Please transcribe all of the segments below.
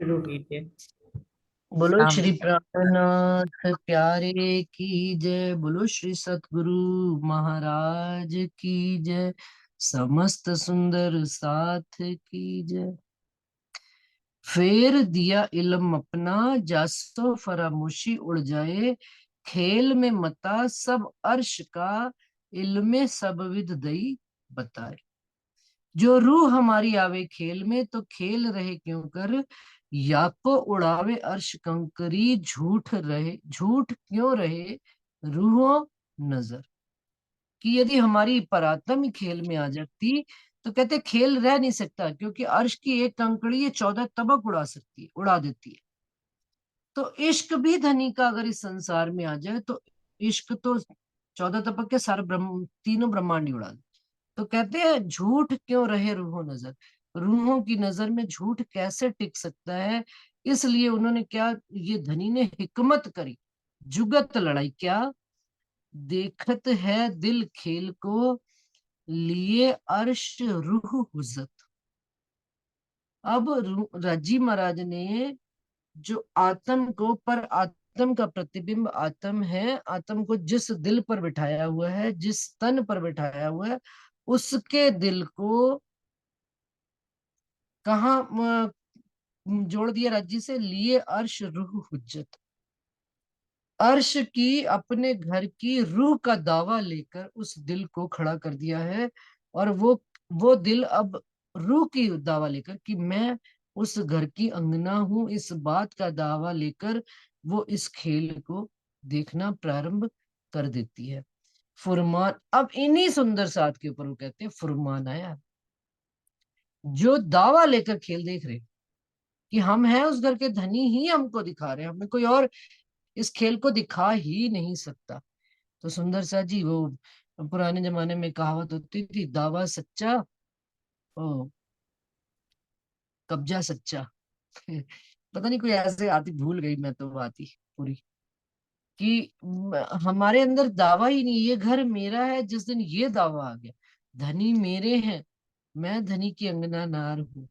शुरू कीजिए। बोलो अस्सलाम श्री वालेकुम। प्राणनाथ प्यारे की जय। बोलो श्री सतगुरु महाराज की जय। समस्त सुंदर साथ की जय। फेर दिया इल्म अपना, जासो फरामोशी उड़ जाए। खेल में मता सब अर्श का, इल्मे सब विद दई बताए। जो रूह हमारी आवे खेल में, तो खेल रहे क्यों कर। या को उड़ावे अर्श कंकरी, झूठ क्यों रहे रूहों नजर। कि यदि हमारी परात्म ही खेल में आ जाती, तो कहते खेल रह नहीं सकता, क्योंकि अर्श की एक कंकड़ी ये 14 तबक उड़ा सकती है, उड़ा देती है। तो इश्क भी धनी का अगर इस संसार में आ जाए, तो इश्क तो 14 तबक के सारे तीनों ब्रह्मांड ही उड़ा दे। तो कहते हैं झूठ क्यों रहे रूहों नजर। रूहों की नजर में झूठ कैसे टिक सकता है। इसलिए उन्होंने क्या, ये धनी ने हिकमत करी। जुगत लड़ाई क्या, देखत है दिल खेल को, लिए अर्श रूह हुज्जत। अब राजी महाराज ने जो आत्म को, पर आत्म का प्रतिबिंब आत्म है, आत्म को जिस दिल पर बिठाया हुआ है, जिस तन पर बिठाया हुआ है, उसके दिल को कहाँ जोड़ दिया राज्य से, लिए अर्श रूह हुज्जत। अर्श की अपने घर की रूह का दावा लेकर उस दिल को खड़ा कर दिया है। और वो दिल अब रूह की दावा लेकर कि मैं उस घर की अंगना हूं, इस बात का दावा लेकर वो इस खेल को देखना प्रारंभ कर देती है। फुरमान, अब इन्हीं सुंदर साथ के ऊपर वो कहते हैं फुरमान आया। जो दावा लेकर खेल देख रहे कि हम हैं उस घर के धनी, ही हमको दिखा रहे हैं, हमें कोई और इस खेल को दिखा ही नहीं सकता। तो सुंदर सा जी, वो पुराने जमाने में कहावत होती थी, दावा सच्चा, ओ कब्जा सच्चा। पता नहीं, कोई ऐसे आती, भूल गई मैं तो बात ही पूरी। कि हमारे अंदर दावा ही नहीं, ये घर मेरा है। जिस दिन ये दावा आ गया, धनी मेरे हैं, मैं धनी की अंगना नार हूँ,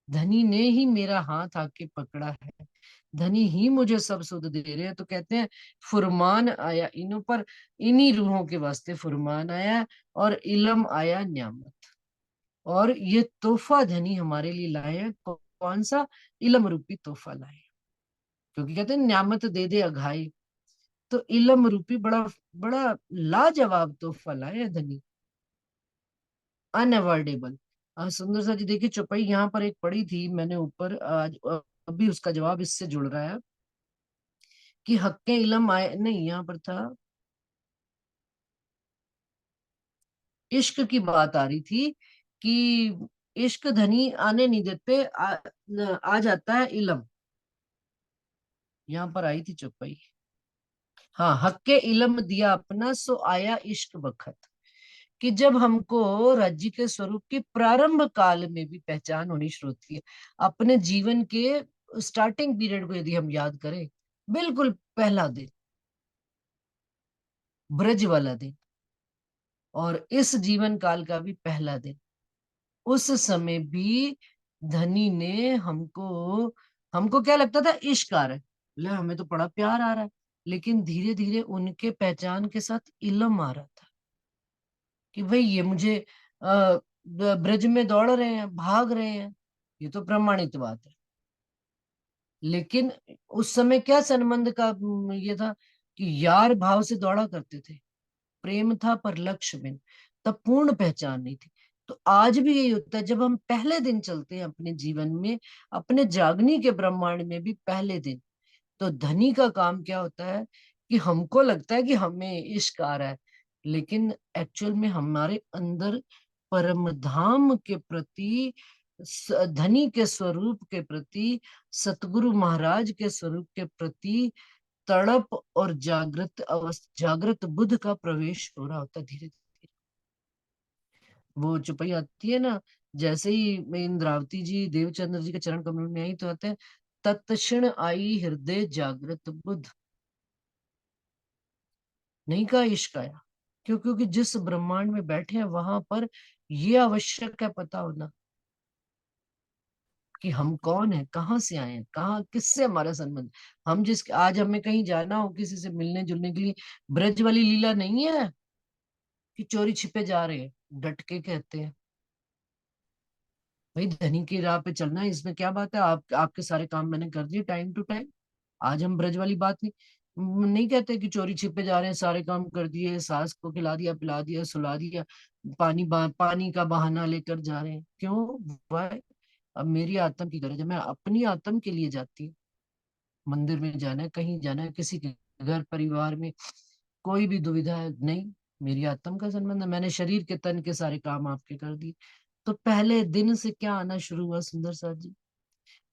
धनी ने ही मेरा हाथ आके पकड़ा है, धनी ही मुझे सब सुध दे रहे हैं, तो कहते हैं फुरमान आया इन्हों पर, इन्हीं रूहों के वास्ते फुरमान आया। और इलम आया न्यामत, और ये तोहफा धनी हमारे लिए लाए हैं। कौन सा? इलम रूपी तोहफा लाए हैं। क्योंकि कहते हैं न्यामत दे दे अघाई, तो इलम रूपी बड़ा बड़ा लाजवाब तोहफा लाए हैं धनी, अनअवॉइडेबल। सुंदर सा जी देखिए, चौपाई यहाँ पर एक पढ़ी थी मैंने ऊपर आज, अभी उसका जवाब इससे जुड़ रहा है कि हक्के इलम आए, नहीं यहाँ पर था, इश्क की बात आ रही थी कि इश्क धनी आने नहीं देते, आ जाता है इलम। यहाँ पर आई थी चौपाई। हाँ, हक्के इलम दिया अपना, सो आया इश्क बखत। कि जब हमको राज्य के स्वरूप की प्रारंभ काल में भी पहचान होनी शुरू होती है, अपने जीवन के स्टार्टिंग पीरियड को यदि हम याद करें, बिल्कुल पहला दिन, ब्रज वाला दिन, और इस जीवन काल का भी पहला दिन, उस समय भी धनी ने हमको, हमको क्या लगता था, इश्क आ रहा है, बोले हमें तो बड़ा प्यार आ रहा है। लेकिन धीरे धीरे उनके पहचान के साथ इलम आ रहा था कि भाई ये मुझे ब्रज में दौड़ रहे हैं, भाग रहे हैं, ये तो प्रमाणित बात है। लेकिन उस समय क्या संबंध का ये था कि यार भाव से दौड़ा करते थे, प्रेम था पर लक्ष्य में, तब पूर्ण पहचान नहीं थी। तो आज भी यही होता है, जब हम पहले दिन चलते हैं अपने जीवन में, अपने जागनी के ब्रह्मांड में भी पहले दिन, तो धनी का काम क्या होता है कि हमको लगता है कि हमें इश्क आ रहा है, लेकिन एक्चुअल में हमारे अंदर परम धाम के प्रति, धनी के स्वरूप के प्रति, सतगुरु महाराज के स्वरूप के प्रति तड़प और जागृत अवस्था, जागृत बुद्ध का प्रवेश हो रहा होता धीरे धीरे। वो चुपई आती है ना, जैसे ही मैं इंद्रावती जी देवचंद्र जी के चरण कमल में आई, तो आते हैं तत्क्षण आई हृदय जागृत बुद्ध। नहीं का इश्क आया, क्यों? क्योंकि जिस ब्रह्मांड में बैठे हैं वहां पर ये आवश्यक है पता होना कि हम कौन है, कहाँ से आए हैं, कहाँ किससे हमारा संबंध। हम जिस आज हमें कहीं जाना हो किसी से मिलने जुलने के लिए, ब्रज वाली लीला नहीं है कि चोरी छिपे जा रहे हैं, डट के कहते हैं भाई धनी की राह पे चलना है, इसमें क्या बात है, आप आपके सारे काम मैंने कर दिए टाइम टू टाइम। आज हम ब्रज वाली बात नहीं, नहीं कहते कि चोरी छिपे जा रहे हैं, सारे काम कर दिए, सास को खिला दिया पिला दिया सुला दिया, पानी का बहाना लेकर जा रहे हैं, क्यों भाई। अब मेरी आत्म की गरज है, मैं अपनी आत्म के लिए जाती हूँ। मंदिर में जाना है, कहीं जाना है, किसी के घर परिवार में कोई भी दुविधा है नहीं, मेरी आत्म का संबंध है, मैंने शरीर के तन के सारे काम आपके कर दिए। तो पहले दिन से क्या आना शुरू हुआ सुंदर साथ जी,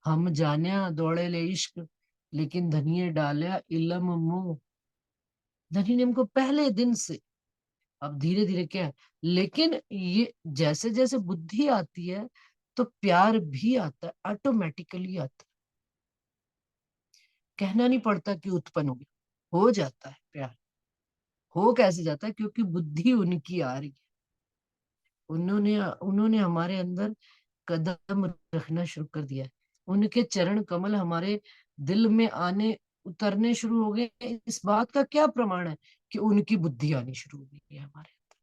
हम जान्या दौड़े ले इश्क, लेकिन धनिये डाला इलम मुंह। धनी ने हमको पहले दिन से, अब धीरे धीरे क्या है, लेकिन ये जैसे जैसे बुद्धि आती है तो प्यार भी आता है, ऑटोमेटिकली आता है, कहना नहीं पड़ता कि उत्पन्न हो जाता है प्यार। हो कैसे जाता है, क्योंकि बुद्धि उनकी आ रही है, उन्होंने उन्होंने हमारे अंदर कदम रखना शुरू कर दिया है, उनके चरण कमल हमारे दिल में आने उतरने शुरू हो गए। इस बात का क्या प्रमाण है कि उनकी बुद्धि आनी शुरू हो गई है हमारे अंदर,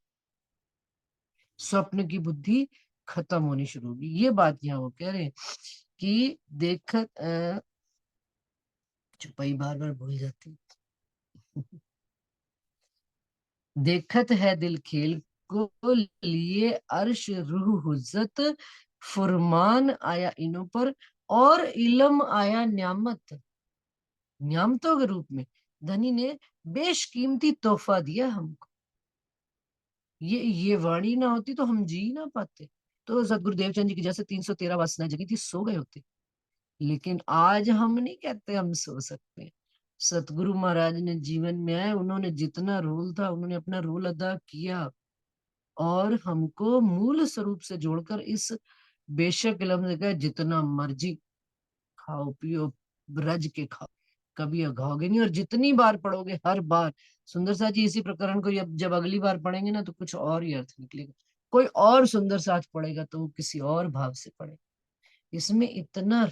स्वप्न की बुद्धि खत्म होनी शुरू होगी, ये बात यहाँ वो कह रहे हैं कि देख चुपाई बार बार भूल जाती देखत है दिल खेल को लिए अर्श रूह हुज्जत, फुरमान आया इनों पर और इलम आया न्यामत। न्यामतों के रूप में धनी ने बेशकीमती तोहफा दिया हमको। ये वाणी ना होती तो हम जी ही ना पाते, तो सदगुरु देवचंद जी की जैसे 313 वासनाएं जगी थी, सो गए होते। लेकिन आज हम नहीं कहते हम सो सकते हैं। सतगुरु महाराज ने जीवन में आए, उन्होंने जितना रोल था उन्होंने अपना रोल अदा किया, और हमको मूल स्वरूप से जोड़कर इस बेशक लफ्ज ने कहा जितना मर्जी खाओ पियो, रज के खाओ, कभी अघाओगे नहीं, और जितनी बार पढ़ोगे हर बार, सुंदर साथ जी इसी प्रकरण को जब अगली बार पढ़ेंगे ना तो कुछ और ही अर्थ निकलेगा, कोई और सुंदर साथ पढ़ेगा तो वो किसी और भाव से पढ़ेगा, इसमें इतना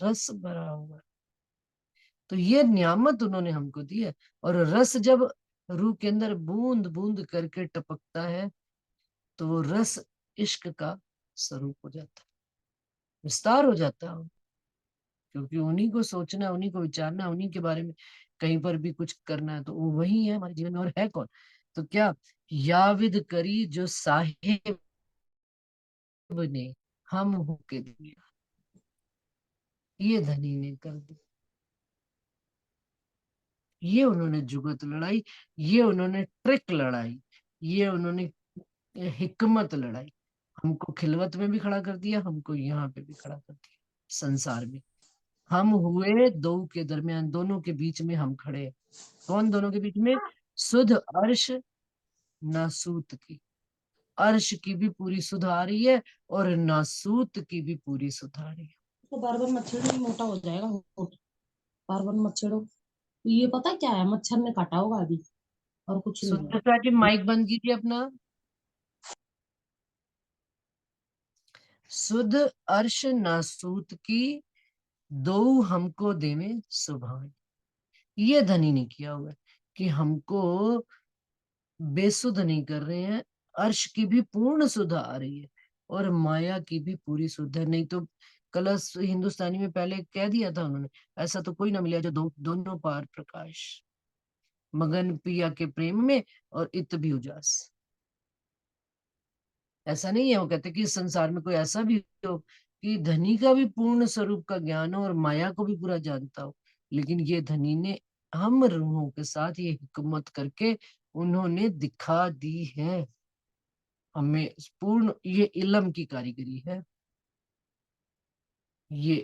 रस भरा हुआ है। तो ये नियामत उन्होंने हमको दी है, और रस जब रूह के अंदर बूंद बूंद करके टपकता है तो वो रस इश्क का स्वरूप हो जाता है, विस्तार हो जाता है, क्योंकि उन्हीं को सोचना है, उन्हीं को विचारना है, उन्हीं के बारे में कहीं पर भी कुछ करना है तो वो वही है हमारे जीवन में, और है कौन। तो क्या, याविद करी जो साहिब ने हम होके दिया, ये धनी ने कर दी, ये उन्होंने जुगत लड़ाई, ये उन्होंने ट्रिक लड़ाई, ये उन्होंने हिकमत लड़ाई, हमको खिलवत में भी खड़ा कर दिया, हमको यहाँ पे भी खड़ा कर दिया, संसार में हम हुए दो के दरमियान, दोनों के बीच में हम खड़े हैं। कौन दोनों के बीच में, सुध अर्श नासूत की, अर्श की भी पूरी सुध आ रही है और नासूत की भी पूरी सुध आ रही है। तो बार बार मच्छर नहीं मोटा हो जाएगा होठ, बार बार मत छेड़ो। ये पता क्या है, मच्छर ने काटा होगा अभी, और कुछ नहीं है। सुंदरता जी माइक बंद कीजिए अपना। सुध अर्श नासूत की, दो हमको देवे सुभान, ये धनी ने किया हुआ है कि हमको बेसुध नहीं कर रहे हैं, अर्श की भी पूर्ण सुध आ रही है और माया की भी पूरी सुध है। नहीं तो कलश हिंदुस्तानी में पहले कह दिया था उन्होंने, ऐसा तो कोई ना मिला जो दोनों पार प्रकाश, मगन पिया के प्रेम में और इत भी उजास। ऐसा नहीं है, वो कहते कि इस संसार में कोई ऐसा भी हो कि धनी का भी पूर्ण स्वरूप का ज्ञान हो और माया को भी पूरा जानता हो, लेकिन ये धनी ने हम रूहों के साथ ये हिकमत करके उन्होंने दिखा दी है हमें, पूर्ण ये इलम की कारीगरी है। ये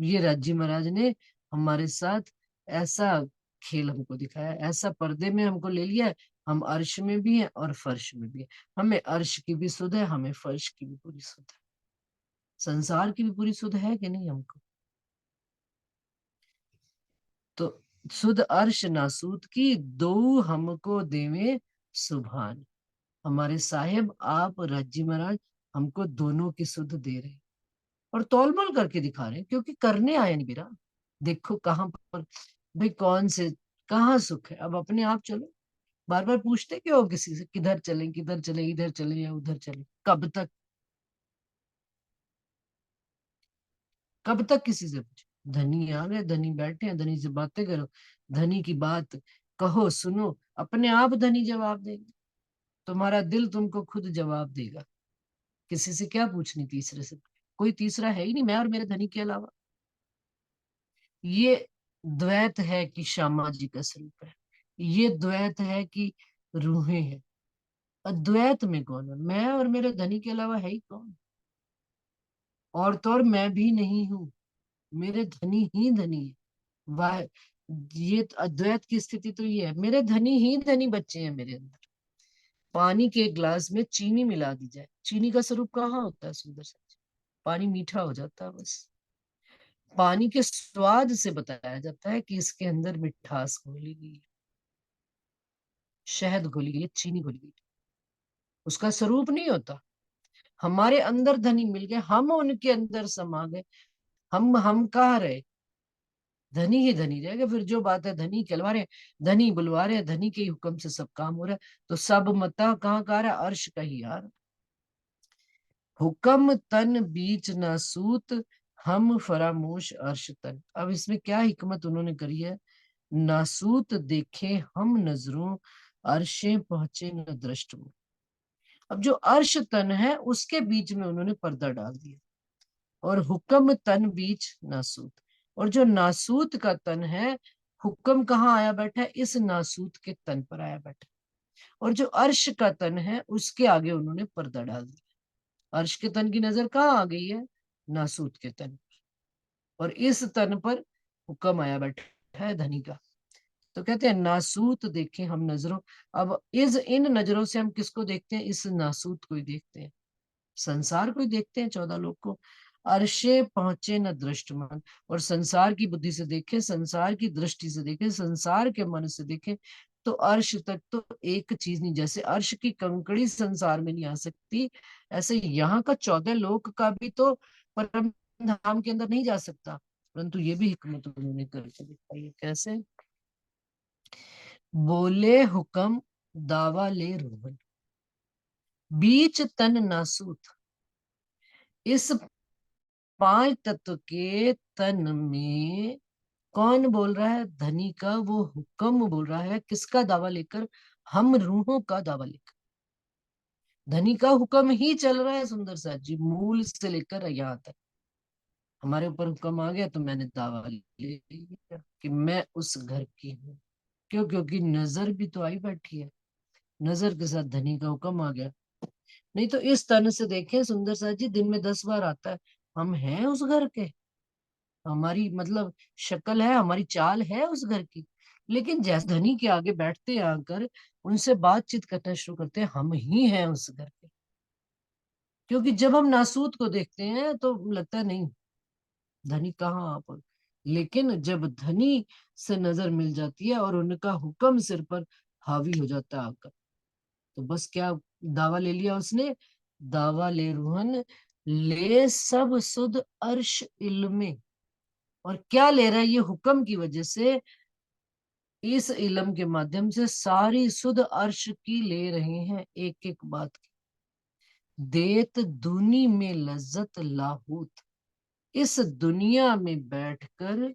ये राजी महाराज ने हमारे साथ ऐसा खेल हमको दिखाया, ऐसा पर्दे में हमको ले लिया है, हम अर्श में भी हैं और फर्श में भी हैं, हमें अर्श की भी सुध है, हमें फर्श की भी पूरी सुध है, संसार की भी पूरी सुध है कि नहीं हमको। तो सुध अर्श नासूद की, दो हमको देवे सुभान, हमारे साहेब आप राज्य महाराज हमको दोनों की सुध दे रहे हैं। और तौल-मोल करके दिखा रहे हैं, क्योंकि करने आए नहीं बेटा। देखो कहाँ पर भाई, कौन से कहाँ सुख है, अब अपने आप चलो। बार बार पूछते क्यों हो किसी से, किधर चले किधर चले, इधर चले या उधर चले? कब तक, कब तक किसी से पूछे? धनी आ गए, धनी बैठे हैं, धनी से बातें करो, धनी की बात कहो, सुनो, अपने आप धनी जवाब देंगे। तुम्हारा दिल तुमको खुद जवाब देगा। किसी से क्या पूछनी, तीसरे से? कोई तीसरा है ही नहीं, मैं और मेरे धनी के अलावा। ये द्वैत है कि श्यामा जी का स्वरूप है, ये द्वैत है कि रूहें हैं। अद्वैत में कौन है? मैं और मेरे धनी के अलावा है ही कौन? और तो और मैं भी नहीं हूँ, मेरे धनी ही धनी है। वाह, ये अद्वैत की स्थिति तो ये है, मेरे धनी ही धनी बच्चे हैं मेरे अंदर। पानी के एक ग्लास में चीनी मिला दी जाए, चीनी का स्वरूप कहाँ होता है सुंदर सा? पानी मीठा हो जाता है बस। पानी के स्वाद से बताया जाता है कि इसके अंदर मिठास घोली गई है, शहद घोली गई है, चीनी घोली गई है। उसका स्वरूप नहीं होता। हमारे अंदर धनी मिल गए, हम उनके अंदर समा गए। हम कहाँ रहे? धनी ही धनी रहेगा। फिर जो बात है, धनी कहलवा रहे, धनी बुलवा रहे, धनी के ही हुक्म से सब काम हो रहा है। तो सब मता कहाँ का रहा? अर्श का ही यार। हुक्म तन बीच न सूत, हम फरामोश अर्श तन। अब इसमें क्या हिकमत उन्होंने करी है? नासूत देखे हम नजरों, अर्शे पहुंचे न दृष्ट में। अब जो अर्श तन है उसके बीच में उन्होंने पर्दा डाल दिया, और हुक्म तन बीच नासूत। और जो नासूत का तन है, हुक्म कहाँ आया बैठा है? इस नासूत के तन पर आया बैठा। और जो अर्श का तन है उसके आगे उन्होंने पर्दा डाल दिया। अर्श के तन की नजर कहाँ आ गई है? नासूत के तन। और इस तन पर हुक्म आया बैठा है धनी का। तो कहते हैं नासूत देखें हम नजरों। अब इस इन नजरों से हम किसको देखते हैं? इस नासूत को ही देखते हैं, संसार को ही देखते हैं, 14 लोग को। अर्शे पहुंचे न दृष्टमान। और संसार की बुद्धि से देखे, संसार की दृष्टि से देखे, संसार के मन से देखे, तो अर्श तक तो एक चीज नहीं। जैसे अर्श की कंकड़ी संसार में नहीं आ सकती, ऐसे यहाँ का 14 लोक का भी तो परम धाम के अंदर नहीं जा सकता। परंतु ये भी हिकमत उन्होंने करके दिखाई है। कैसे? बोले हुक्म दावा ले रोहन, बीच तन नासूत। इस 5 तत्व के तन में कौन बोल रहा है? धनी का वो हुक्म बोल रहा है। किसका दावा लेकर? हम रूहों का दावा लेकर। धनी का हुक्म ही चल रहा है सुंदर सा जी, मूल से लेकर यहाँ तक। हमारे ऊपर हुक्म आ गया तो मैंने दावा ले लिया कि मैं उस घर की हूँ। क्यों? क्योंकि नजर भी तो आई बैठी है, नजर के साथ धनी का हुक्म आ गया। नहीं तो इस तन से देखें सुंदर सा जी, दिन में 10 बार आता है, हम हैं उस घर के। हमारी मतलब शक्ल है, हमारी चाल है उस घर की। लेकिन जैसे धनी के आगे बैठते हैं आकर, उनसे बातचीत करना शुरू करते हैं, हम ही हैं उस घर के। क्योंकि जब हम नासूत को देखते हैं तो लगता है नहीं, धनी कहाँ आप। लेकिन जब धनी से नजर मिल जाती है और उनका हुक्म सिर पर हावी हो जाता है आकर, तो बस क्या दावा ले लिया उसने? दावा ले रूहन, ले सब सुध अर्श इल्मे। और क्या ले रहा है? ये हुक्म की वजह से, इस इल्म के माध्यम से सारी सुध अर्श की ले रहे हैं, एक एक बात की। देत दुनी में लज्जत लाहूत, इस दुनिया में बैठकर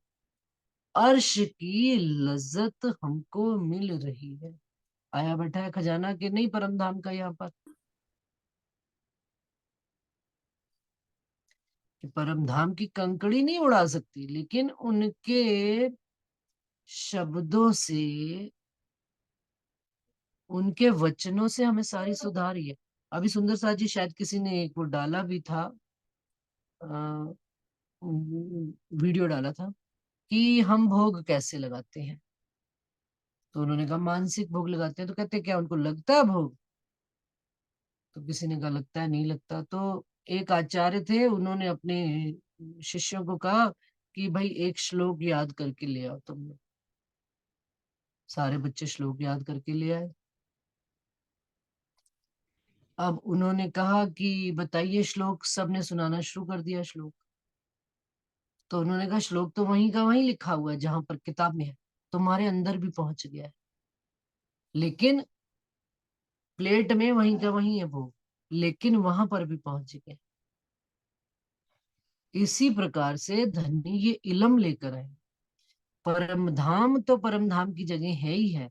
अर्श की लज्जत हमको मिल रही है। आया बैठा है खजाना के नहीं परम धाम का यहाँ पर, कि परम धाम की कंकड़ी नहीं उड़ा सकती, लेकिन उनके शब्दों से, उनके वचनों से हमें सारी सुधार ही है। अभी सुंदर सा जी शायद किसी ने एक वो डाला भी था, वीडियो डाला था कि हम भोग कैसे लगाते हैं। तो उन्होंने कहा मानसिक भोग लगाते हैं। तो कहते क्या उनको लगता है भोग? तो किसी ने कहा लगता है, नहीं लगता। तो एक आचार्य थे, उन्होंने अपने शिष्यों को कहा कि भाई एक श्लोक याद करके ले आओ तुम लोग। सारे बच्चे श्लोक याद करके ले आए। अब उन्होंने कहा कि बताइए श्लोक, सबने सुनाना शुरू कर दिया श्लोक। तो उन्होंने कहा श्लोक तो वहीं का वहीं लिखा हुआ है जहां पर किताब में है, तुम्हारे अंदर भी पहुंच गया है, लेकिन प्लेट में वहीं का वहीं है वो, लेकिन वहां पर भी पहुंच गया। इसी प्रकार से धनी ये इलम लेकर आए। परम धाम तो परम धाम की जगह है ही है,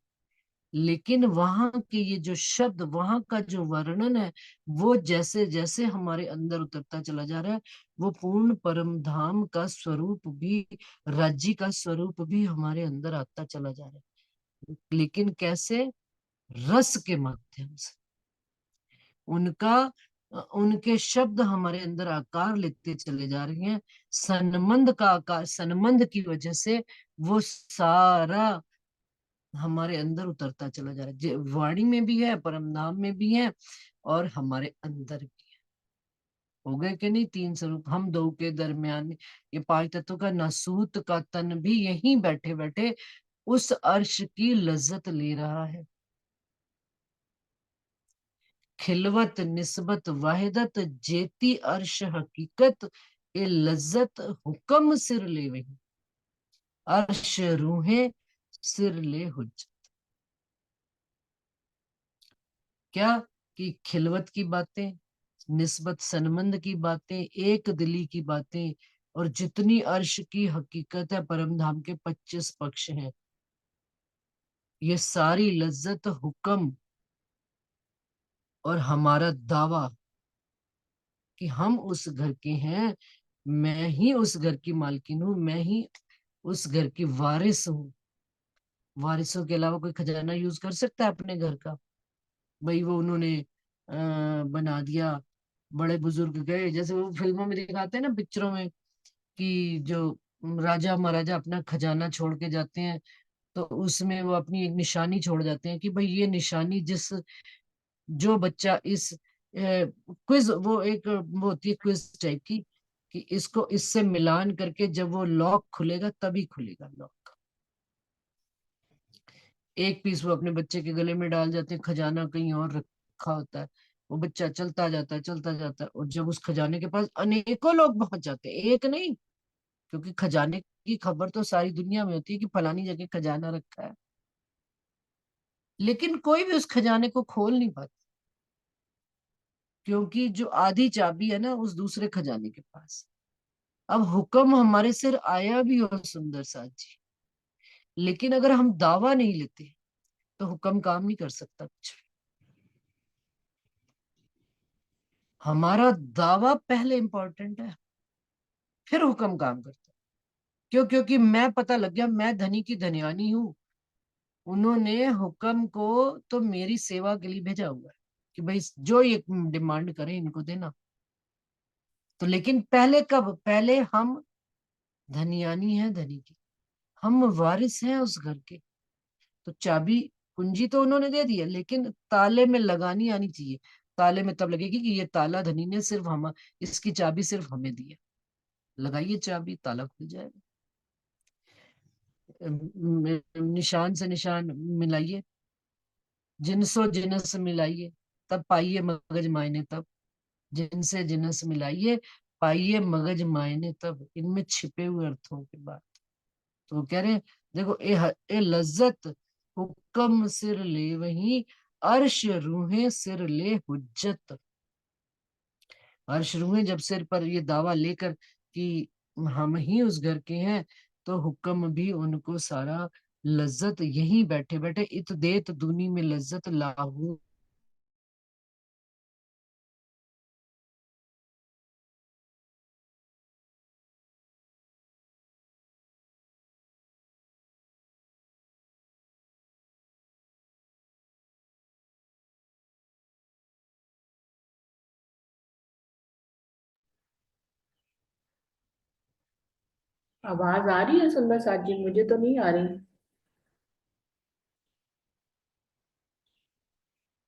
लेकिन वहां के ये जो शब्द, वहां का जो वर्णन है, वो जैसे जैसे हमारे अंदर उतरता चला जा रहा है, वो पूर्ण परम धाम का स्वरूप भी, राज्य का स्वरूप भी हमारे अंदर आता चला जा रहा है। लेकिन कैसे? रस के माध्यम से। उनका उनके शब्द हमारे अंदर आकार लेते चले जा रहे हैं। सनमंद का आकार, सनमंद की वजह से वो सारा हमारे अंदर उतरता चला जा रहा है। वाणी में भी है, परम धाम में भी है, और हमारे अंदर भी। हो गए कि नहीं तीन स्वरूप? हम दो के दरमियान ये पांच तत्वों का नासूत का तन भी यहीं बैठे बैठे उस अर्श की लज्जत ले रहा है। खिलवत निस्बत वाहिदत जेती अर्श हकीकत, ए लज्जत हुक्म सिर ले वही, अर्श रूहें सिर ले हुज्जत। क्या? कि खिलवत की बातें, निस्बत सनमंद की बातें, एक दिली की बातें, और जितनी अर्श की हकीकत है, परम धाम के 25 पक्ष हैं, ये सारी लज्जत, हुक्म और हमारा दावा कि हम उस घर के हैं, मैं ही उस घर की मालकिन हूं, मैं ही उस घर की वारिस हूँ। वारिसों के अलावा कोई खजाना यूज कर सकता है अपने घर का? भाई वो उन्होंने बना दिया। बड़े बुजुर्ग गए, जैसे वो फिल्मों में दिखाते हैं ना, पिक्चरों में, कि जो राजा महाराजा अपना खजाना छोड़ के जाते हैं, तो उसमें वो अपनी एक निशानी छोड़ जाते हैं कि भाई ये निशानी जिस, जो बच्चा इस क्विज, वो एक वो होती है क्विज टाइप की, कि इसको इससे मिलान करके जब वो लॉक खुलेगा तभी खुलेगा लॉक। एक पीस वो अपने बच्चे के गले में डाल जाते हैं, खजाना कहीं और रखा होता है। वो बच्चा चलता जाता है, चलता जाता है, और जब उस खजाने के पास अनेकों लोग पहुंच जाते हैं, एक नहीं, क्योंकि खजाने की खबर तो सारी दुनिया में होती है कि फलानी जगह खजाना रखा है, लेकिन कोई भी उस खजाने को खोल नहीं पाता, क्योंकि जो आधी चाबी है ना उस दूसरे खजाने के पास। अब हुक्म हमारे सिर आया भी हो सुंदर साथ जी, लेकिन अगर हम दावा नहीं लेते तो हुक्म काम नहीं कर सकता कुछ। हमारा दावा पहले इंपॉर्टेंट है, फिर हुक्म काम करता है। क्यों? क्योंकि मैं, पता लग गया मैं धनी की धनियानी हूँ, उन्होंने हुक्म को तो मेरी सेवा के लिए भेजा हुआ है कि भाई जो ये डिमांड करें इनको देना। तो लेकिन पहले कब? पहले हम धनियानी है धनी की, हम वारिस हैं उस घर के। तो चाबी, कुंजी तो उन्होंने दे दी है, लेकिन ताले में लगानी आनी चाहिए। ताले में तब लगेगी कि ये ताला धनी ने सिर्फ हम, इसकी चाबी सिर्फ हमें दी है। लगाइए चाबी, ताला खुल जाएगा। निशान से निशान मिलाइए, जिनसो जिनस मिलाइए, तब पाइए मगज मायने तब। जिनसे जिनस मिलाइए, पाइए मगज मायने तब। इनमें छिपे हुए अर्थों की बात। तो वो कह रहे हैं, देखो ए लज्जत हुक्म सिर ले वही, अर्श रूहें सिर ले हुज्जत। अर्श रूहें जब सिर पर ये दावा लेकर कि हम ही उस घर के हैं, तो हुक्म भी उनको सारा लज्जत यहीं बैठे बैठे, इत देत दूनी में लज्जत लाहू। आवाज आ रही है सुंदर साथ जी? मुझे तो नहीं आ रही।